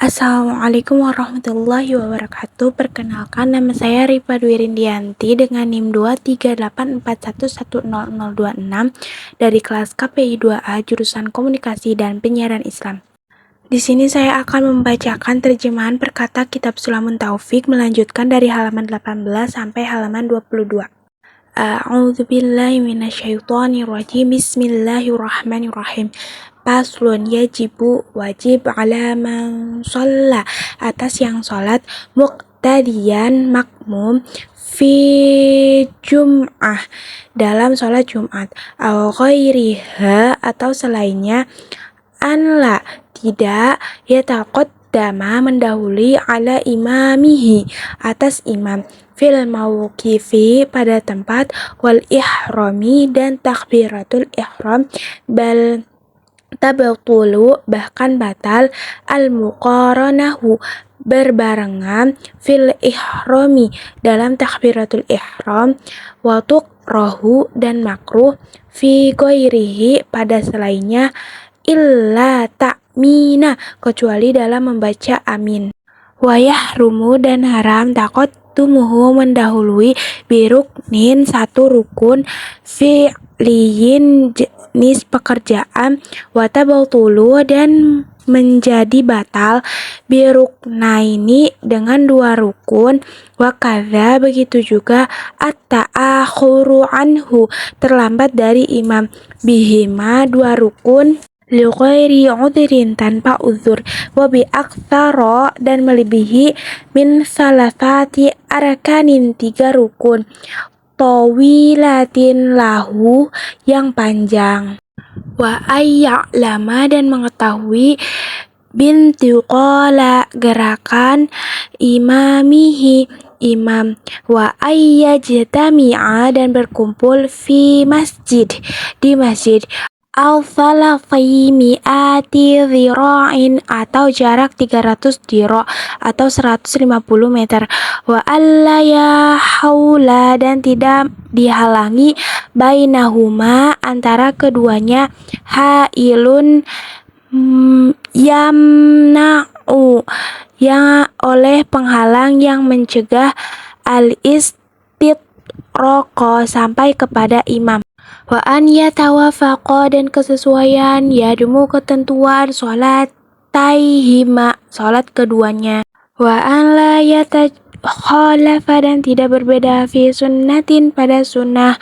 Assalamualaikum warahmatullahi wabarakatuh. Perkenalkan, nama saya Rifa Dwi Rindianti dengan NIM 23841100026 dari kelas KPI 2A jurusan Komunikasi dan Penyiaran Islam. Di sini saya akan membacakan terjemahan perkata Kitab Sulamun Taufik melanjutkan dari halaman 18 sampai halaman 22. A'udzubillahi minasyaitonirrajim. Bismillahirrahmanirrahim. Paslun yajibu wajib ala man sholla atas yang sholat muqtadiyan makmum fi jum'ah dalam sholat Jumat aw ghairiha atau selainnya anla tidak yataqaddama mendahului ala imamihi atas imam fil mauqifi pada tempat wal ihrami dan takbiratul ihram bal tabatulu bahkan batal al muqaranahu berbarengan fil ihrami dalam takbiratul ihram wa tukrahu dan makruh fi ghairihi pada selainnya illa ta'mina kecuali dalam membaca amin wa yahrumu dan haram taqaddumuhu mendahului biruknin satu rukun fi'liyin jenis pekerjaan wa tabatulu dan menjadi batal biruknaini dengan dua rukun wa kadza begitu juga at-ta'akhuru anhu terlambat dari imam bihima dua rukun li ghairi udhrin tanpa uzur wa bi aktsara dan melebihi min salasati arkanin tiga rukun tawilatin lahu yang panjang wa ayya'lama dan mengetahui bintiqala gerakan imamihi imam wa ayyajtami'a dan berkumpul fi masjid di masjid al salafai mi'ati dhira'in atau jarak 300 dhira' atau 150 meter wa alla ya haula dan tidak dihalangi bainahuma antara keduanya hailun yamna'u yang oleh penghalang yang mencegah al-istitraqa sampai kepada imam wa an yatawafaqa dan kesesuaian yadumu ketentuan sholat taihima sholat keduanya wa an la yatakhalafa dan tidak berbeda fi sunnatin pada sunnah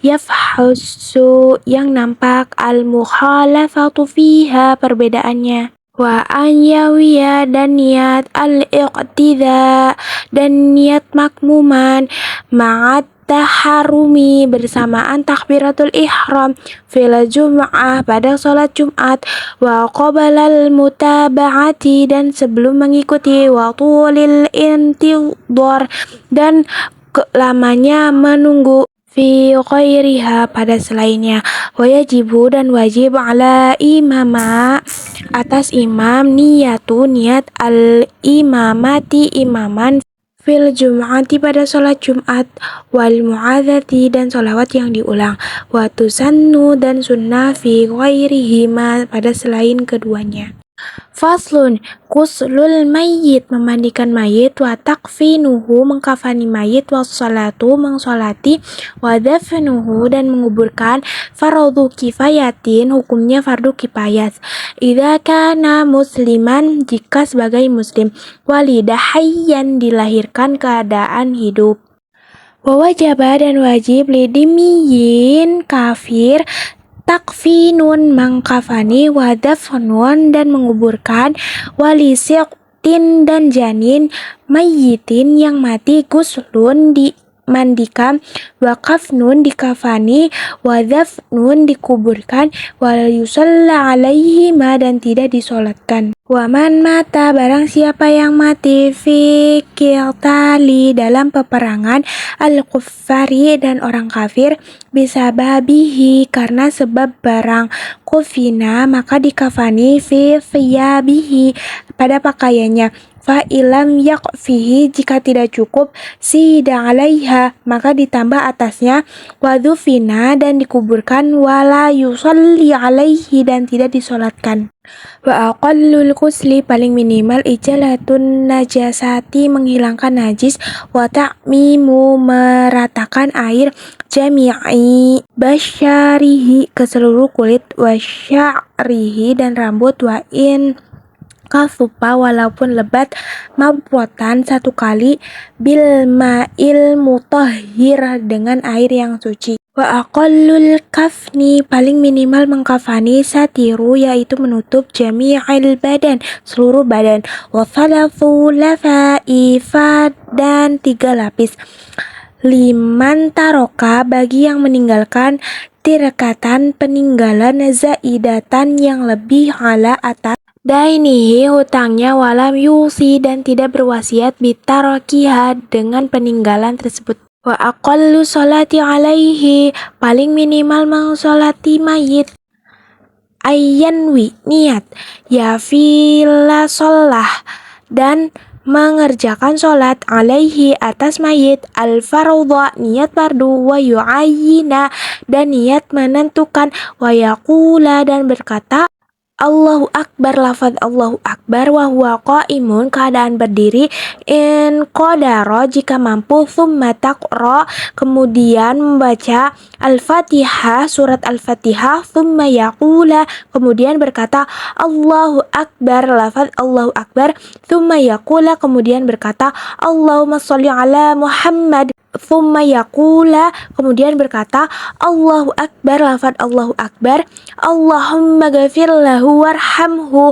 yafhasu yang nampak al mukhalafatu fiha perbedaannya wa an yawiya dan niat al-iqtida dan niat makmuman ma'at taharumi bersamaan takbiratul ihram fil jum'ah pada sholat Jumat wa qabalal mutaba'ati dan sebelum mengikuti wa tulil intidhar dan lamanya menunggu fi ghairiha pada selainnya wa yajibu dan wajib ala imama atas imam niyatu niat al imamati imaman fil jum'ati pada sholat Jumat wal mu'adzati dan sholawat yang diulang wa tusannu dan sunnah fi ghairihima pada selain keduanya. Faslun kuslul mayyit memandikan mayit wa takfinuhu mengkafani mayit wa sholatu mengsolati wa dafnuhu dan menguburkan fardu kifayatin hukumnya fardu kifayah idza kana musliman jika sebagai muslim walidah hayyan dilahirkan keadaan hidup wa wajaba dan wajib lidimiyin kafir takfinun mengkafani wa dafnun dan menguburkan walisiqtin dan janin mayyitin yang mati guslun dimandikan wa kafnun dikafani wa dafnun dikuburkan wa yusalla alaihima dan tidak disolatkan wa man mata barang siapa yang mati fi qitali dalam peperangan al-kuffari dan orang kafir bisa babihi karena sebab barang kufina maka dikafani fi thiyabihi pada pakaiannya Fa ilam yakfihi, jika tidak cukup, zida alaiha, maka ditambah atasnya, wadufina, dan dikuburkan, wala yusalli alaihi, dan tidak disolatkan. Wa aqallul ghusli, paling minimal, ijalatun najasati, menghilangkan najis, wa ta'mimu, meratakan air, jami'i basyarihi, ke seluruh kulit, wa sya'rihi, dan rambut, wa in kasupa, walaupun lebat, mabrotan, satu kali, bil ma'il mutahhir, dengan air yang suci. Wa aqallul kafni, paling minimal mengkafani, satiru, yaitu menutup, jami'il badan, seluruh badan, wa thalathu lafaifa, dan 3 lapis, liman taroka, bagi yang meninggalkan, tirakatan, peninggalan, zaidatan, yang lebih, ala, atas, dainihi, hutangnya, walam yusi, dan tidak berwasiat, bitarokiha, dengan peninggalan tersebut. Wa aqallu sholati alaihi, paling minimal mengsolati mayit, ayyanwi, niat, ya fila sholah, dan mengerjakan sholat, alaihi, atas mayit, al-fardha, niat fardu, wa yu'ayyina, dan niat menentukan, wa yaqula, dan berkata, Allahu Akbar, lafaz Allahu Akbar, wa huwa qaimun, keadaan berdiri, in qadara, jika mampu, thumma taqra, kemudian membaca, al-fatihah, surat al-fatihah, thumma yaqula, kemudian berkata, Allahu Akbar, lafaz Allahu Akbar, thumma yaqula, kemudian berkata, Allahumma sholli ala Muhammad, thumma yaqula, kemudian berkata, Allahu Akbar, lafaz Allahu Akbar, Allahumma ghafir lahu warhamhu,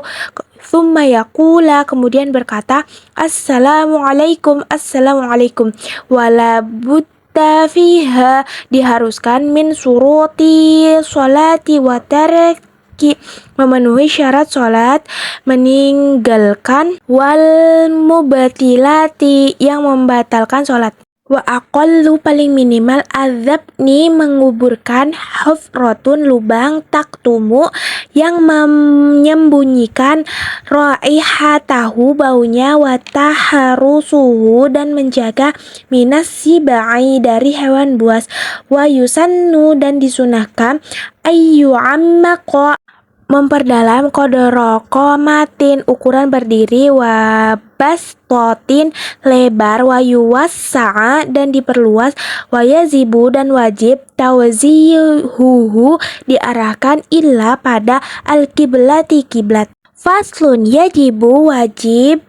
thumma yaqula, kemudian berkata, Assalamualaikum, Assalamualaikum, wala budda fiha, diharuskan, min suruti sholati wa tarki, memenuhi syarat sholat, meninggalkan, wal mubatilati, yang membatalkan sholat. Wa aqallu, paling minimal, azabni, menguburkan, hufratun, lubang, taktumu, yang menyembunyikan, raihatahu, baunya, wa taharusuhu, dan menjaga, minas sibai, dari hewan buas, wa yusannu, dan disunahkan, ayyu'ammaqa, memperdalam, kodoroko matin, ukuran berdiri, wa bastotin, lebar, wa yuwassa'a, dan diperluas, wa yazibu, dan wajib, tawzihuhu, diarahkan, illa, pada, al-kiblati, kiblat. Faslun, yajibu, wajib,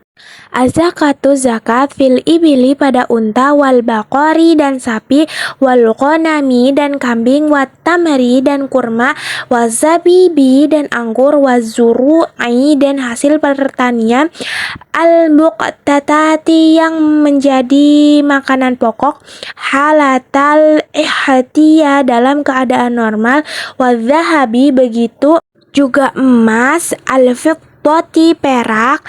az-zakatu, zakat, fil ibili, pada unta, wal baqari, dan sapi, wal ghanami, dan kambing, wat tamari, dan kurma, wazabibi, dan anggur, wazuru'i, dan hasil pertanian, al muqtatati, yang menjadi makanan pokok, halatal ihtiya, dalam keadaan normal, wazahabi, begitu juga emas, al fiddati, perak,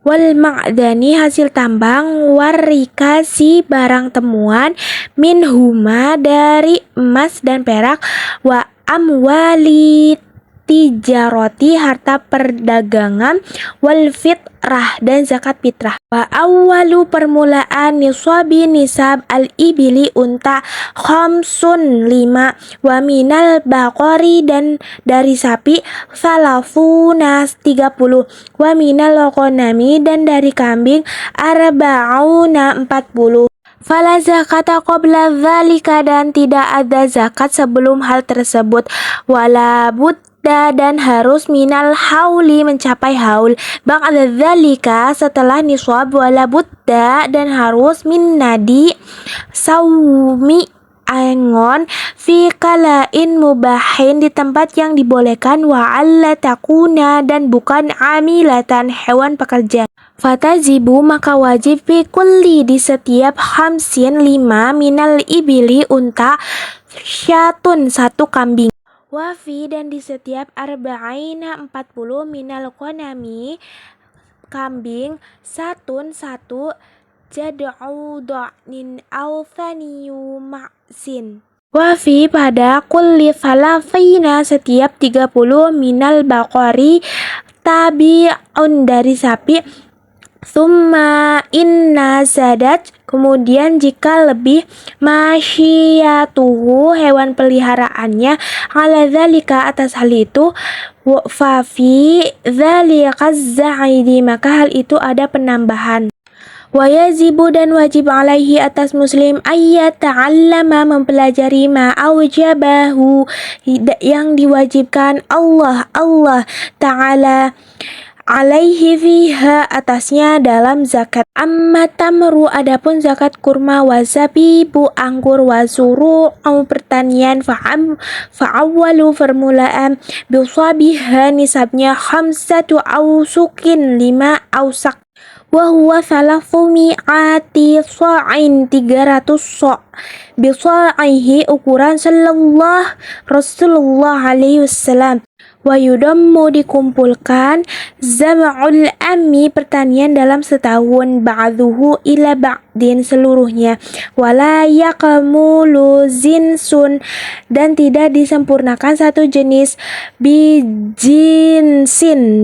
wal ma'dani, hasil tambang, warikasi, barang temuan, minhuma, dari emas dan perak, wa amwali tijaroti, harta perdagangan, wal fitrah, dan zakat fitrah. Wa awwalu, permulaan, niswabi, nisab, al-ibili, unta, khamsun, 5, wa minal baqari, dan dari sapi, salafuna, 30, wa minal ghanami, dan dari kambing, arba'una, 40. Fala zakata qabla dzalika, dan tidak ada zakat sebelum hal tersebut, wala budda, dan harus, minal hauli, mencapai haul, ba'da dzalika, setelah niswab, wala budda, dan harus, min nadi saumi, angon, fi kalain mubahin, di tempat yang dibolehkan, wa alla takuna, dan bukan amilatan, hewan pekerja. Fatazibu, maka wajib, fi kulli, di setiap, khamsin, 5, minal ibili, unta, syatun, 1 kambing, wafi, dan di setiap, arba'ina, 40, minal ghanami, kambing, satun, 1, jad'u dha'nin aw thaniyu ma'sin, wafi, pada kulli salafina, setiap 30, minal baqari, tabi'un, dari sapi, Thumma inna zadat, kemudian jika lebih masyiyatuhu, hewan peliharaannya, ala dzalika, atas hal itu, fa fi dzalika zaidi, maka hal itu ada penambahan. Wayazibu, dan wajib alaihi, atas muslim, ayat ta'allama, mempelajari, ma aujabahu, yang diwajibkan Allah Ta'ala alaihi fiha, atasnya dalam zakat. Amma tamru, adapun zakat kurma, wazabibu, anggur, wazuru, pertanian, fa'awwalu, permulaan, bisabiha, nisabnya, khamsatu ausukin, 5 ausak, wa huwa thalathmi'ati sha'in, 300 so', bisa'ihi, ukuran Rasulullah alaihi wasallam. Wa yudammu, dikumpulkan, zam'ul ammi, pertanian dalam setahun, ba'duhu ila ba'din, seluruhnya, wala yakmulu zinsun, dan tidak disempurnakan satu jenis, bijinsin,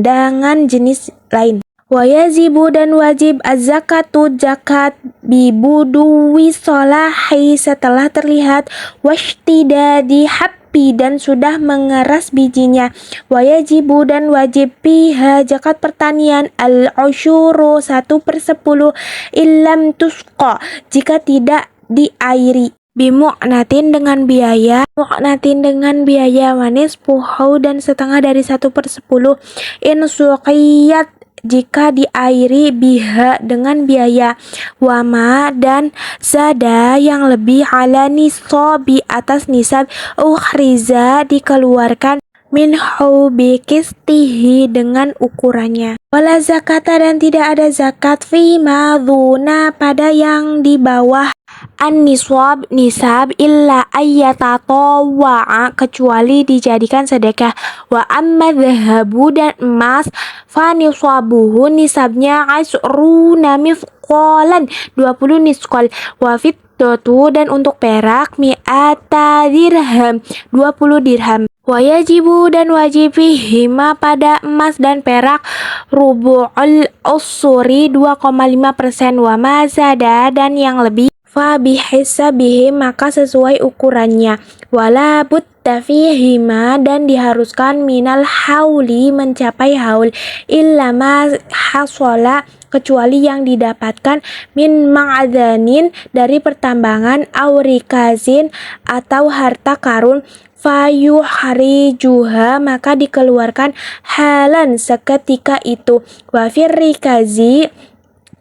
dengan jenis lain. Wayazibu, dan wajib, az-zakatu, zakat, bibuduwi solahi, setelah terlihat, washtidadi habbi, dan sudah mengeras bijinya. Wayajibu, dan wajib, piha, zakat pertanian, al-usyuru, 1/10, illam tusqa, jika tidak diairi, bimu'natin, dengan biaya, wanis puhau, dan setengah dari 1/10, in suqiyat, jika diairi, biha, dengan biaya, wama, dan zada, yang lebih, ala nisabi, atas nisab, ukhriza, dikeluarkan, minhu, bikistihi, dengan ukurannya. Wala zakata, dan tidak ada zakat, fi maduna, pada yang di bawah an-nisab, nisab, illa ayyatatawa'a, kecuali dijadikan sedekah. Wa amma dhahabu, dan emas, fa nisabuhu, nisabnya, asruna mithqalan, 20 nisqal. Wa fiddatu, dan untuk perak, mi'ata dirham, 20 dirham. Wayajibu, dan wajib, fihima, pada emas dan perak, rubu'ul usuri, 2,5%, wa mazada, dan yang lebih, fa bihisabihi, maka sesuai ukurannya, wala budda fihima, dan diharuskan, minal hauli, mencapai haul, illa ma hasola, kecuali yang didapatkan, min ma'adanin, dari pertambangan, aurikazin, atau harta karun, fayuhrijuha, maka dikeluarkan, halan, seketika itu, wafir rikazi,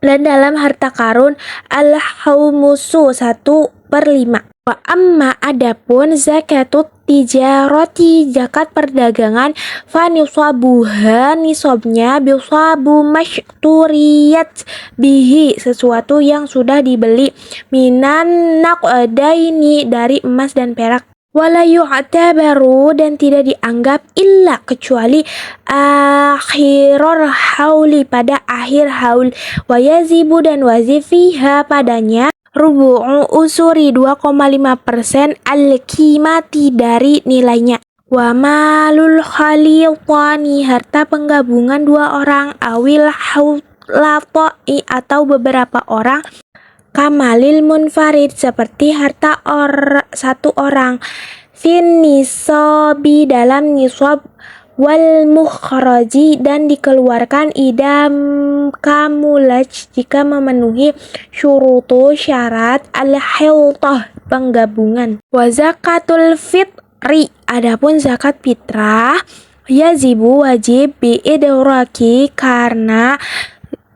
dan dalam harta karun, al-haumusu, 1/5. Wa amma, adapun, zakatut tijaroti, zakat perdagangan, fa nisabuha, nisabnya, bisabu mashturiyat bihi, sesuatu yang sudah dibeli, minan naqdaini, dari emas dan perak, wala yu'tabaru, dan tidak dianggap, illa, kecuali, akhirul hauli, pada akhir haul. Wayazibu, dan wajib, fiha, padanya, rubu'u usuri, 2,5%, al-qimati, dari nilainya. Wa malul khalitani, harta penggabungan 2 orang, awil haulatai, atau beberapa orang, kamalil munfarid, seperti harta 1 orang, fin nisabi, dalam nisab, wal mukhraji, dan dikeluarkan, idam kamulaj, jika memenuhi, syurutu, syarat, al-hiltah, penggabungan. Wa zakatul fitri, adapun zakat fitrah, yazibu, wajib, biidraki, karena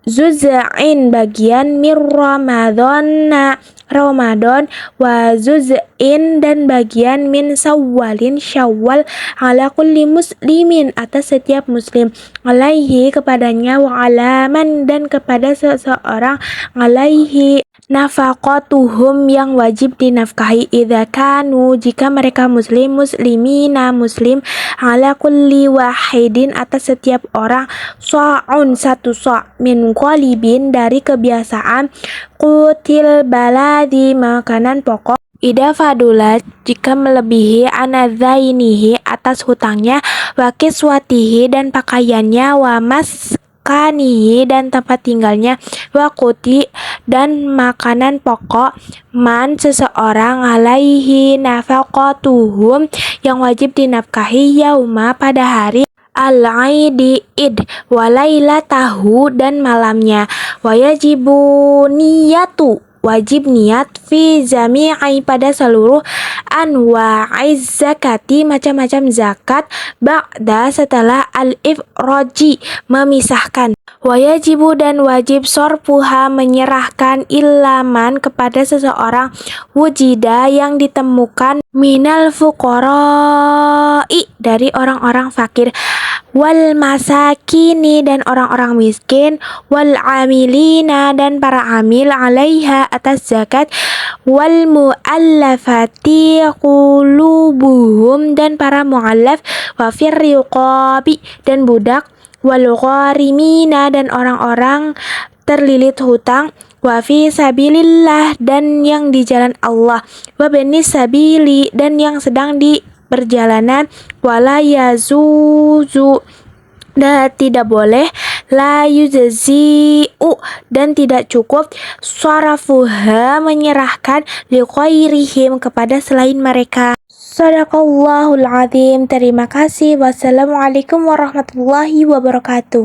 zuz'in, bagian, mir Ramadan, wa zuz'in, dan bagian, min syawalin, syawal, ala kulli muslimin, atas setiap muslim, alaihi, kepadanya, wa alaman, dan kepada seseorang, alaihi, nafaqatuhum, yang wajib dinafkahi, idza kanu, jika mereka muslimina, muslim, ala kulli wahidin, atas setiap orang, sa'un, 1 sa', min qalibin, dari kebiasaan, qutil baladi, makanan pokok, ida fadulat, jika melebihi, anadzainihi, atas hutangnya, wa kiswatihi, dan pakaiannya, wa mas maskanihi dan tempat tinggalnya, wa quti dan makanan pokok, man seseorang alaihi nafaqatuhum yang wajib dinafkahi yauma pada hari al-aidi id walailatahu dan malamnya, wayajibu niyatu wajib niat fi jami'i pada seluruh anwa'iz zakati macam-macam zakat ba'da setelah al-ifroji memisahkan, wayajibu dan wajib sorpuha menyerahkan ilaman kepada seseorang wujida yang ditemukan minal fuqara'i dari orang-orang fakir, wal masakini dan orang-orang miskin, wal amilina dan para amil alaiha atas zakat, wal muallafati qulubuhum dan para muallaf, wa firriqabi dan budak, wal gharimina dan orang-orang terlilit hutang, wa fi sabilillah dan yang di jalan Allah, wa benis sabili dan yang sedang di perjalanan, wala yazuzu dan tidak boleh, la yujzi'u dan tidak cukup, sarafuha menyerahkan, liqairihim kepada selain mereka. Shadaqallahul azim. Terima kasih. Wassalamualaikum warahmatullahi wabarakatuh.